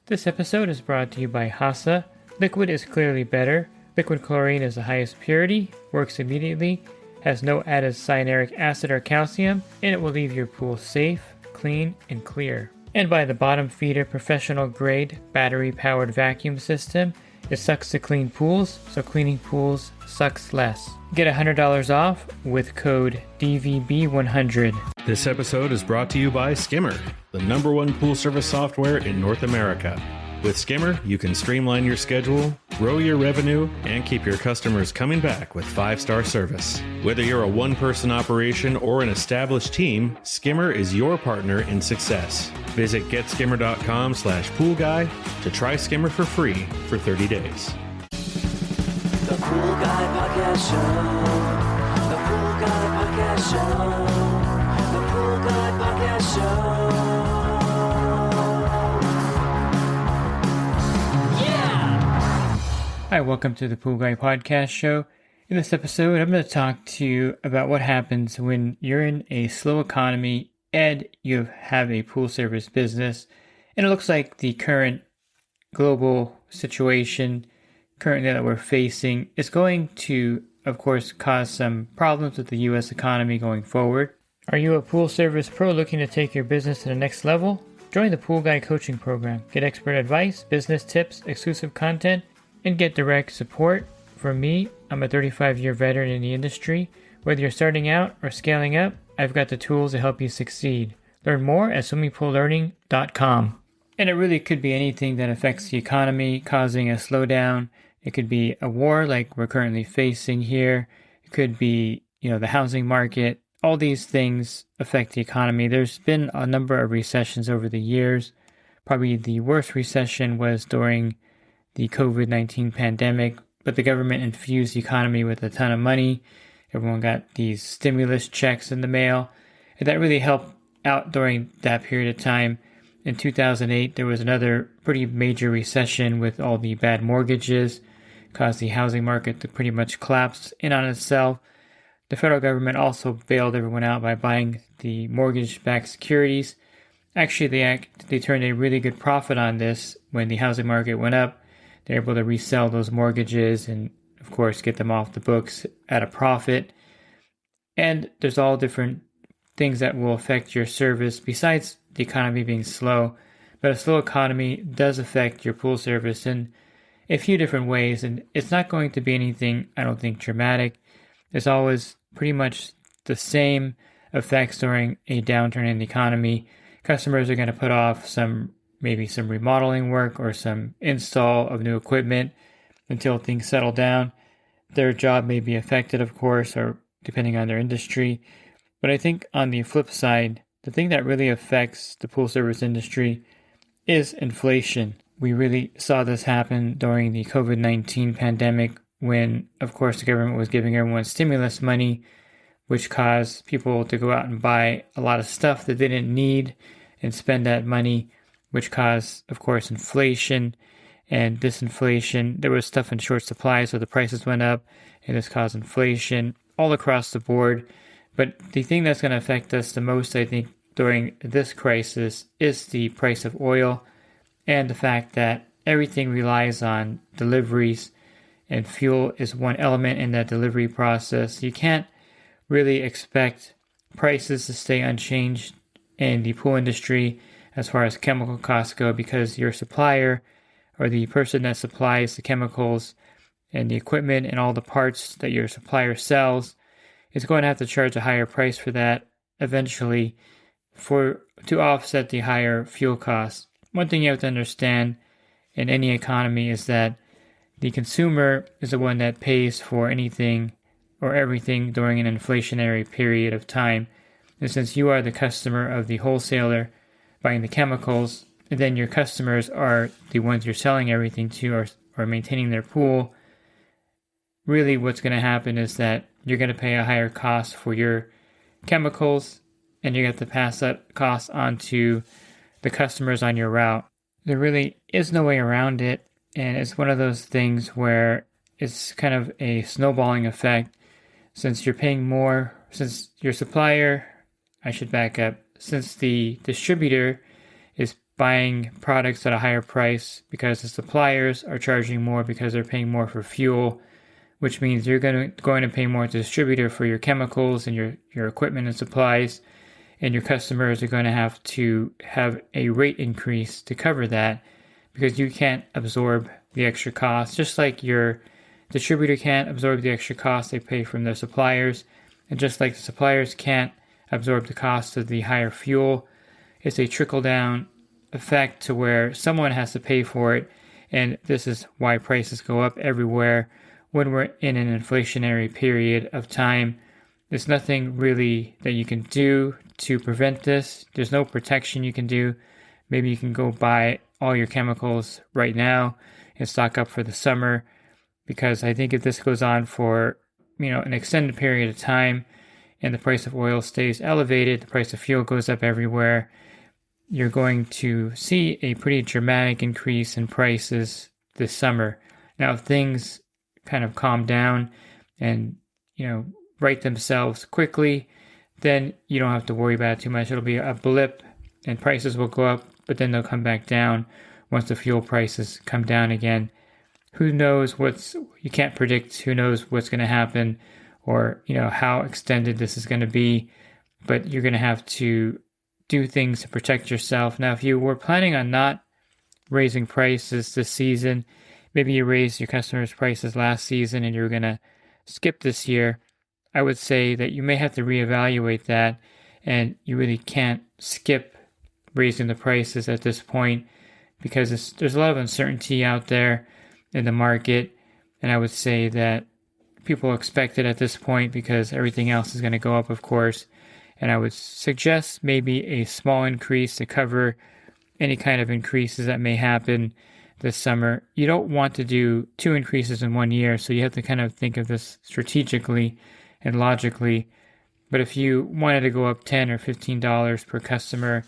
This episode is brought to you by Hasa. Liquid is clearly better. Liquid chlorine is the highest purity, works immediately, has no added cyanuric acid or calcium, and it will leave your pool safe, clean, and clear. And by the Bottom Feeder professional grade battery powered vacuum system. It sucks to clean pools, so cleaning pools sucks less. Get $100 off with code DVB100. This episode is brought to you by Skimmer, the #1 pool service software in North America. With Skimmer, you can streamline your schedule, grow your revenue, and keep your customers coming back with 5-star service. Whether you're a one-person operation or an established team, Skimmer is your partner in success. Visit getskimmer.com/poolguy to try Skimmer for free for 30 days. The Pool Guy Podcast Show. The Pool Guy Podcast Show. The Pool Guy Podcast Show. Hi, welcome to the Pool Guy Podcast Show. In this episode, I'm going to talk to you about what happens when you're in a slow economy and you have a pool service business. And it looks like the current global situation currently that we're facing is going to, of course, cause some problems with the U.S. economy going forward. Are you a pool service pro looking to take your business to the next level? Join the Pool Guy Coaching Program. Get expert advice, business tips, exclusive content, and get direct support from me. I'm a 35-year veteran in the industry. Whether you're starting out or scaling up, I've got the tools to help you succeed. Learn more at swimmingpoollearning.com. And it really could be anything that affects the economy, causing a slowdown. It could be a war like we're currently facing here. It could be, the housing market. All these things affect the economy. There's been a number of recessions over the years. Probably the worst recession was during the COVID-19 pandemic, but the government infused the economy with a ton of money. Everyone got these stimulus checks in the mail, and that really helped out during that period of time. In 2008, there was another pretty major recession with all the bad mortgages, caused the housing market to pretty much collapse in on itself. The federal government also bailed everyone out by buying the mortgage-backed securities. Actually, they turned a really good profit on this when the housing market went up. They're able to resell those mortgages and, of course, get them off the books at a profit. And there's all different things that will affect your service besides the economy being slow. But a slow economy does affect your pool service in a few different ways. And it's not going to be anything, I don't think, dramatic. There's always pretty much the effects during a downturn in the economy. Customers are going to put off maybe some remodeling work or some install of new equipment until things settle down. Their job may be affected, of course, or depending on their industry. But I think on the flip side, the thing that really affects the pool service industry is inflation. We really saw this happen during the COVID-19 pandemic when, of course, the government was giving everyone stimulus money, which caused people to go out and buy a lot of stuff that they didn't need and spend that money, which caused, of course, inflation. And this inflation, there was stuff in short supply, so the prices went up, and this caused inflation all across the board. But the thing that's going to affect us the most, I think, during this crisis is the price of oil and the fact that everything relies on deliveries, and fuel is one element in that delivery process. You can't really expect prices to stay unchanged in the pool industry as far as chemical costs go, because your supplier or the person that supplies the chemicals and the equipment and all the parts that your supplier sells is going to have to charge a higher price for that eventually to offset the higher fuel costs. One thing you have to understand in any economy is that the consumer is the one that pays for anything or everything during an inflationary period of time. And since you are the customer of the wholesaler buying the chemicals, and then your customers are the ones you're selling everything to or maintaining their pool, really what's going to happen is that you're going to pay a higher cost for your chemicals, and you have to pass that cost on to the customers on your route. There really is no way around it, and it's one of those things where it's kind of a snowballing effect. Since you're paying more, since your supplier, I should back up, since the distributor is buying products at a higher price because the suppliers are charging more because they're paying more for fuel, which means you're going to pay more to the distributor for your chemicals and your equipment and supplies, and your customers are going to have a rate increase to cover that because you can't absorb the extra cost, just like your distributor can't absorb the extra cost they pay from their suppliers, and just like the suppliers can't absorb the cost of the higher fuel. It's a trickle-down effect to where someone has to pay for it, and this is why prices go up everywhere when we're in an inflationary period of time. There's nothing really that you can do to prevent this. There's no protection you can do. Maybe you can go buy all your chemicals right now and stock up for the summer, because I think if this goes on for an extended period of time and the price of oil stays elevated, the price of fuel goes up everywhere, you're going to see a pretty dramatic increase in prices this summer. Now, if things kind of calm down and right themselves quickly, then you don't have to worry about it too much. It'll be a blip and prices will go up, but then they'll come back down once the fuel prices come down again. Who knows you can't predict who knows what's going to happen or how extended this is going to be, but you're going to have to do things to protect yourself. Now, if you were planning on not raising prices this season, maybe you raised your customers' prices last season and you're going to skip this year, I would say that you may have to reevaluate that, and you really can't skip raising the prices at this point because there's a lot of uncertainty out there in the market, and I would say that people expect it at this point because everything else is going to go up, of course, and I would suggest maybe a small increase to cover any kind of increases that may happen this summer. You don't want to do 2 increases in 1 year, so you have to kind of think of this strategically and logically. But if you wanted to go up $10 or $15 per customer,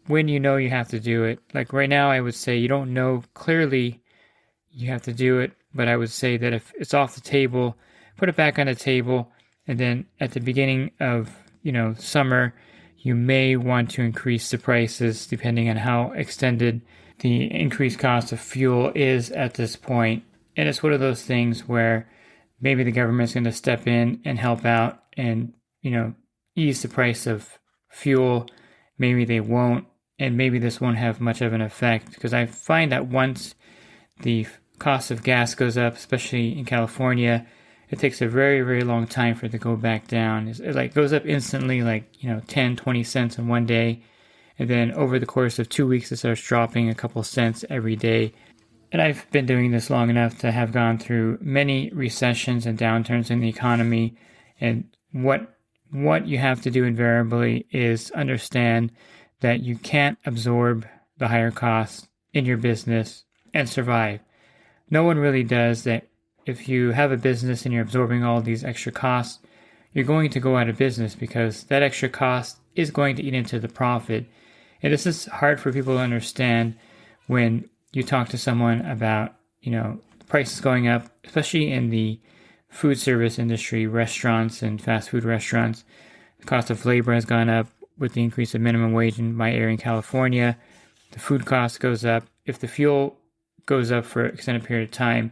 when you have to do it, like right now, I would say you don't know clearly you have to do it, but I would say that if it's off the table, put it back on the table, and then at the beginning of summer, you may want to increase the prices depending on how extended the increased cost of fuel is at this point. And it's one of those things where maybe the government's going to step in and help out and, ease the price of fuel. Maybe they won't, and maybe this won't have much of an effect, because I find that once the cost of gas goes up, especially in California, it takes a very, very long time for it to go back down. It goes up instantly, 10, 20 cents in one day. And then over the course of 2 weeks, it starts dropping a couple cents every day. And I've been doing this long enough to have gone through many recessions and downturns in the economy. And what you have to do invariably is understand that you can't absorb the higher costs in your business and survive. No one really does that. If you have a business and you're absorbing all these extra costs, you're going to go out of business because that extra cost is going to eat into the profit. And this is hard for people to understand when you talk to someone about, prices going up, especially in the food service industry, restaurants and fast food restaurants. The cost of labor has gone up with the increase of minimum wage in my area in California. The food cost goes up. If the fuel goes up for an extended period of time,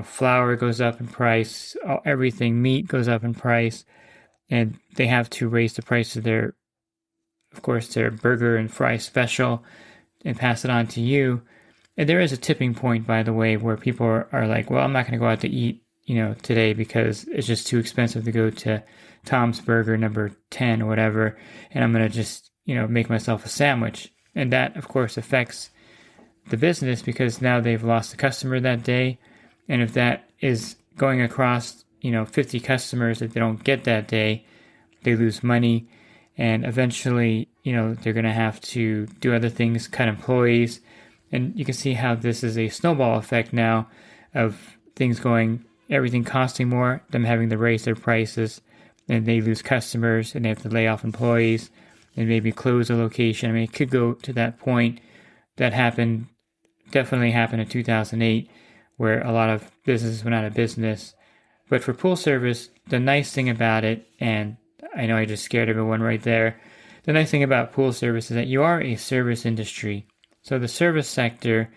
flour goes up in price, everything, meat goes up in price, and they have to raise the price of their burger and fry special and pass it on to you. And there is a tipping point, by the way, where people are like, well, I'm not going to go out to eat, today because it's just too expensive to go to Tom's Burger number 10 or whatever, and I'm going to just, make myself a sandwich. And that, of course, affects the business because now they've lost a customer that day. And if that is going across, 50 customers that they don't get that day, they lose money. And eventually, they're going to have to do other things, cut employees. And you can see how this is a snowball effect now of everything costing more, them having to raise their prices, and they lose customers and they have to lay off employees and maybe close a location. I mean, it could go to that point. That definitely happened in 2008, where a lot of businesses went out of business. But for pool service, the nice thing about it, and I know I just scared everyone right there, The nice thing about pool service is that you are a service industry. So the service sector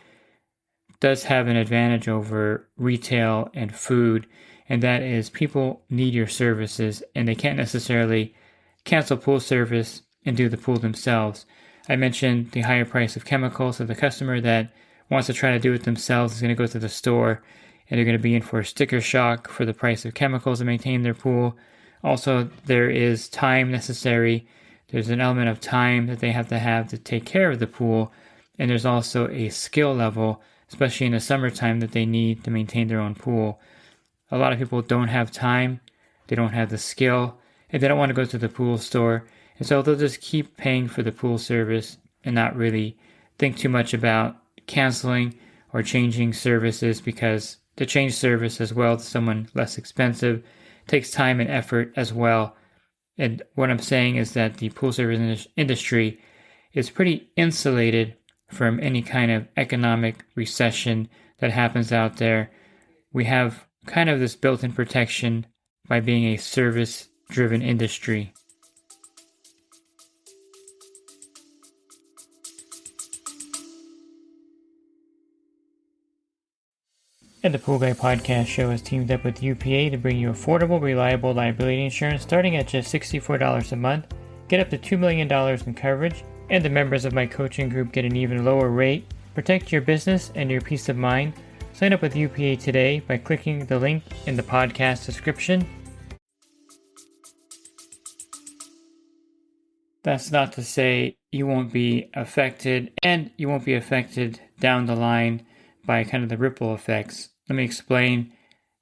does have an advantage over retail and food, and that is people need your services and they can't necessarily cancel pool service and do the pool themselves. I mentioned the higher price of chemicals, so the customer that wants to try to do it themselves is going to go to the store and they're going to be in for a sticker shock for the price of chemicals to maintain their pool. Also, there is time necessary. There's an element of time that they have to take care of the pool, and there's also a skill level, especially in the summertime, that they need to maintain their own pool. A lot of people don't have time, they don't have the skill, and they don't want to go to the pool store, and so they'll just keep paying for the pool service and not really think too much about canceling or changing services, because to change service as well to someone less expensive takes time and effort as well. And what I'm saying is that the pool service industry is pretty insulated from any kind of economic recession that happens out there. We have kind of this built-in protection by being a service-driven industry. And the Pool Guy Podcast Show has teamed up with UPA to bring you affordable, reliable liability insurance starting at just $64 a month. Get up to $2 million in coverage, and the members of my coaching group get an even lower rate. Protect your business and your peace of mind. Sign up with UPA today by clicking the link in the podcast description. That's not to say you won't be affected, and you won't be affected down the line by kind of the ripple effects. Let me explain.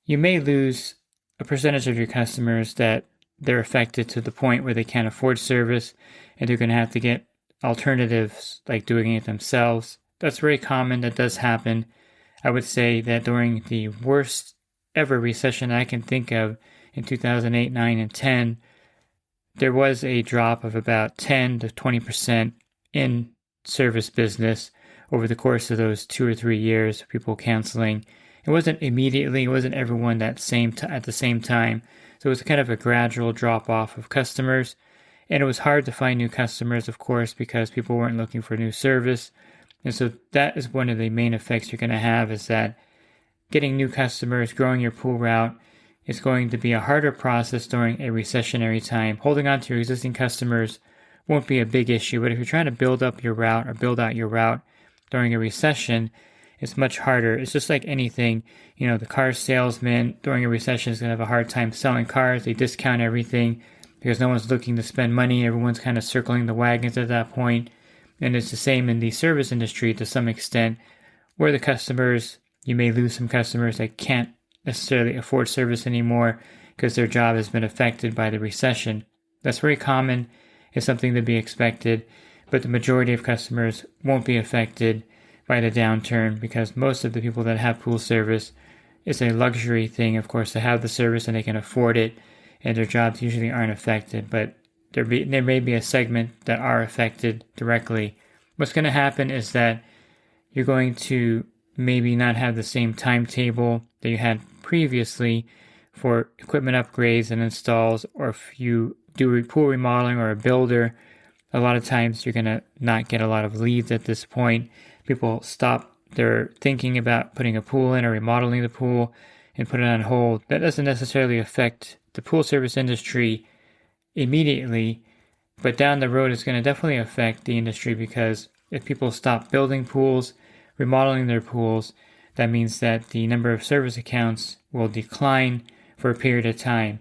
You may lose a percentage of your customers that they're affected to the point where they can't afford service and they're going to have to get alternatives like doing it themselves. That's very common. That does happen. I would say that during the worst ever recession I can think of in 2008, 9, and 10, there was a drop of about 10 to 20% in service business over the course of those 2 or 3 years, people canceling. It wasn't immediately, it wasn't everyone at the same time. So it was kind of a gradual drop off of customers. And it was hard to find new customers, of course, because people weren't looking for new service. And so that is one of the main effects you're going to have, is that getting new customers, growing your pool route is going to be a harder process during a recessionary time. Holding on to your existing customers won't be a big issue, but if you're trying to build up your route or build out your route during a recession, it's much harder. It's just like anything. The car salesman during a recession is going to have a hard time selling cars. They discount everything because no one's looking to spend money. Everyone's kind of circling the wagons at that point. And it's the same in the service industry to some extent, where the customers, you may lose some customers that can't necessarily afford service anymore because their job has been affected by the recession. That's very common. It's something to be expected. But the majority of customers won't be affected by the downturn because most of the people that have pool service, it's a luxury thing, of course, to have the service and they can afford it, and their jobs usually aren't affected. But there may be a segment that are affected directly. What's going to happen is that you're going to maybe not have the same timetable that you had previously for equipment upgrades and installs, or if you do pool remodeling or a builder, a lot of times you're going to not get a lot of leads at this point. People stop their thinking about putting a pool in or remodeling the pool and put it on hold. That doesn't necessarily affect the pool service industry immediately, but down the road it's going to definitely affect the industry, because if people stop building pools, remodeling their pools, that means that the number of service accounts will decline for a period of time.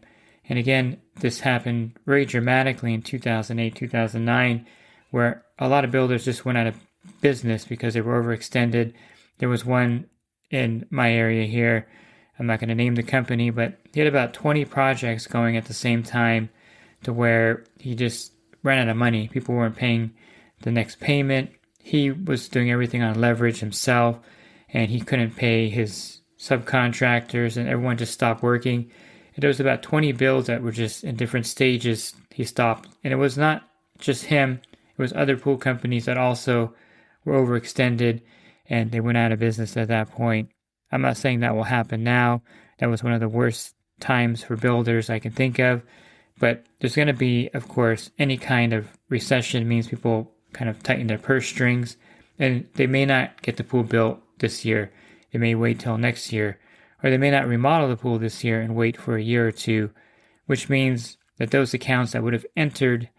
And again, this happened very dramatically in 2008, 2009, where a lot of builders just went out of business because they were overextended. There was one in my area here, I'm not going to name the company, but he had about 20 projects going at the same time, to where he just ran out of money. People weren't paying the next payment. He was doing everything on leverage himself, and he couldn't pay his subcontractors, and everyone just stopped working. And there was about 20 builds that were just in different stages. He stopped. And it was not just him. It was other pool companies that also were overextended, and they went out of business at that point. I'm not saying that will happen now. That was one of the worst times for builders I can think of. But there's going to be, of course, any kind of recession means people kind of tighten their purse strings, and they may not get the pool built this year. They may wait till next year, or they may not remodel the pool this year and wait for a year or two, which means that those accounts that would have entered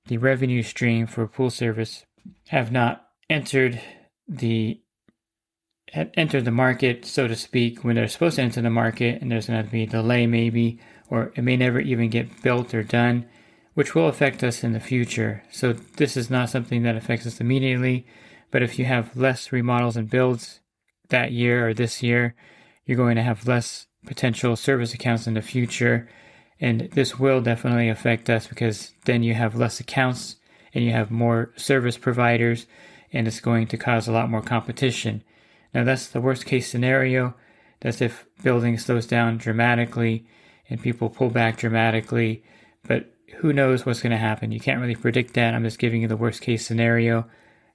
the revenue stream for pool service have not entered the market, so to speak, when they're supposed to enter the market, and there's going to be a delay maybe, or it may never even get built or done, which will affect us in the future. So this is not something that affects us immediately, but if you have less remodels and builds that year or this year, you're going to have less potential service accounts in the future. And this will definitely affect us because then you have less accounts and you have more service providers, and it's going to cause a lot more competition. Now that's the worst case scenario. That's if building slows down dramatically and people pull back dramatically. But who knows what's going to happen? You can't really predict that. I'm just giving you the worst case scenario.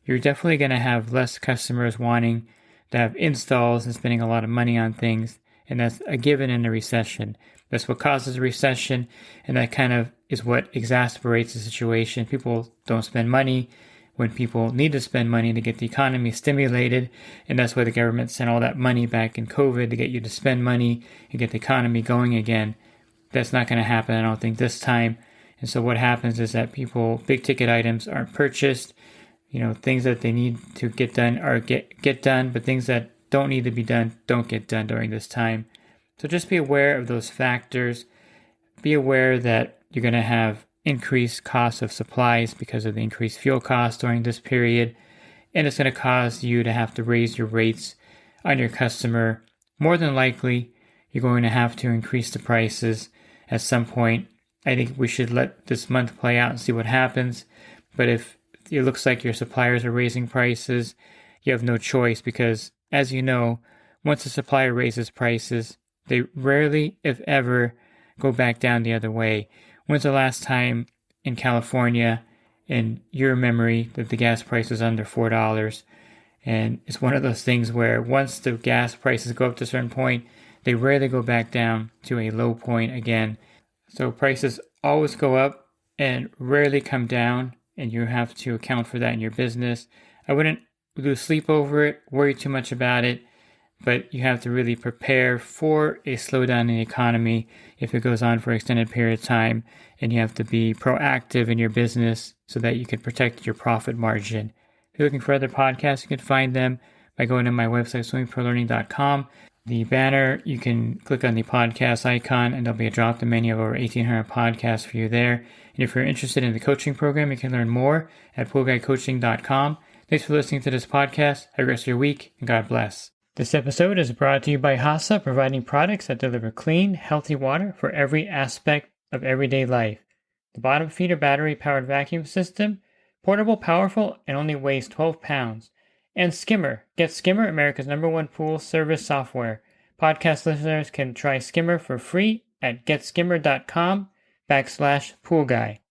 You're definitely going to have less customers wanting to have installs and spending a lot of money on things. And that's a given in a recession. That's what causes a recession, and that kind of is what exacerbates the situation. People don't spend money when people need to spend money to get the economy stimulated, and that's why the government sent all that money back in COVID to get you to spend money and get the economy going again. That's not going to happen, I don't think, this time. And so what happens is that big ticket items aren't purchased. Things that they need to get done are get done, but things that don't need to be done don't get done during this time. So just be aware of those factors. Be aware that you're going to have increased costs of supplies because of the increased fuel costs during this period. And it's going to cause you to have to raise your rates on your customer. More than likely, you're going to have to increase the prices at some point. I think we should let this month play out and see what happens. But if it looks like your suppliers are raising prices, you have no choice because, as you know, once a supplier raises prices, they rarely, if ever, go back down the other way. When's the last time in California, in your memory, that the gas price was under $4? And it's one of those things where once the gas prices go up to a certain point, they rarely go back down to a low point again. So prices always go up and rarely come down, and you have to account for that in your business. I wouldn't lose sleep over it, worry too much about it. But you have to really prepare for a slowdown in the economy if it goes on for an extended period of time, and you have to be proactive in your business so that you can protect your profit margin. If you're looking for other podcasts, you can find them by going to my website, swimmingprolearning.com. The banner, you can click on the podcast icon, and there'll be a drop-down menu of over 1,800 podcasts for you there. And if you're interested in the coaching program, you can learn more at poolguycoaching.com. Thanks for listening to this podcast. Have a great rest of your week, and God bless. This episode is brought to you by HASA, providing products that deliver clean, healthy water for every aspect of everyday life. The bottom feeder battery-powered vacuum system, portable, powerful, and only weighs 12 pounds. And Skimmer. Get Skimmer, America's #1 pool service software. Podcast listeners can try Skimmer for free at getskimmer.com/poolguy.